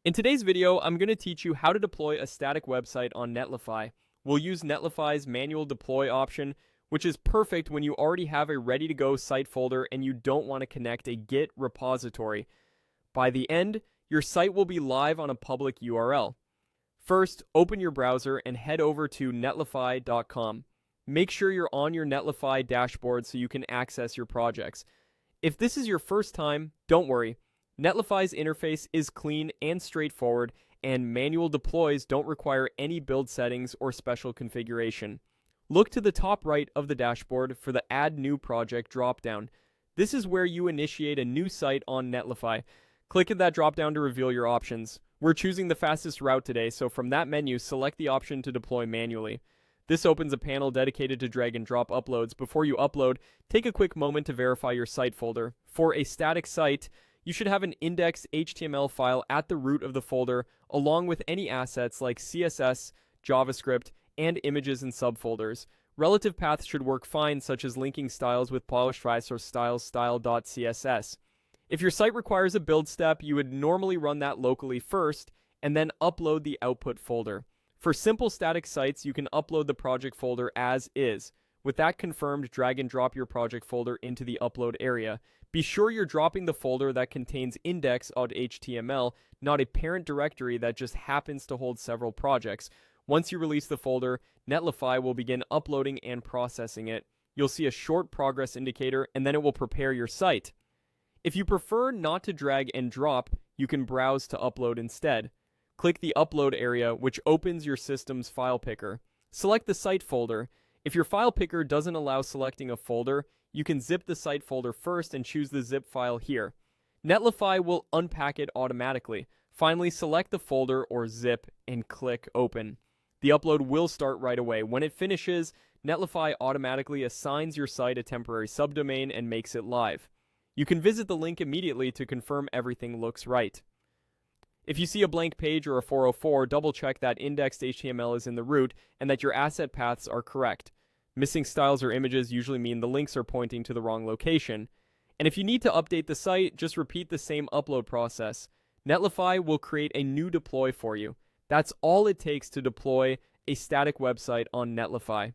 In today's video, I'm going to teach you how to deploy a static website on Netlify. We'll use Netlify's manual deploy option, which is perfect when you already have a ready-to-go site folder and you don't want to connect a Git repository. By the end, your site will be live on a public URL. First, open your browser and head over to netlify.com. Make sure you're on your Netlify dashboard so you can access your projects. If this is your first time, don't worry. Netlify's interface is clean and straightforward, and manual deploys don't require any build settings or special configuration. Look to the top right of the dashboard for the Add New Project dropdown. This is where you initiate a new site on Netlify. Click at that dropdown to reveal your options. We're choosing the fastest route today, so from that menu, select the option to deploy manually. This opens a panel dedicated to drag and drop uploads. Before you upload, take a quick moment to verify your site folder. For a static site, you should have an indexed HTML file at the root of the folder, along with any assets like CSS, JavaScript, and images and subfolders. Relative paths should work fine, such as linking styles with polished or style.css. If your site requires a build step, you would normally run that locally first, and then upload the output folder. For simple static sites, you can upload the project folder as is. With that confirmed, drag and drop your project folder into the upload area. Be sure you're dropping the folder that contains index.html, not a parent directory that just happens to hold several projects. Once you release the folder, Netlify will begin uploading and processing it. You'll see a short progress indicator, and then it will prepare your site. If you prefer not to drag and drop, you can browse to upload instead. Click the upload area, which opens your system's file picker. Select the site folder. If your file picker doesn't allow selecting a folder, you can zip the site folder first and choose the zip file here. Netlify will unpack it automatically. Finally, select the folder or zip and click open. The upload will start right away. When it finishes, Netlify automatically assigns your site a temporary subdomain and makes it live. You can visit the link immediately to confirm everything looks right. If you see a blank page or a 404, double check that indexed HTML is in the root and that your asset paths are correct. Missing styles or images usually mean the links are pointing to the wrong location. And if you need to update the site, just repeat the same upload process. Netlify will create a new deploy for you. That's all it takes to deploy a static website on Netlify.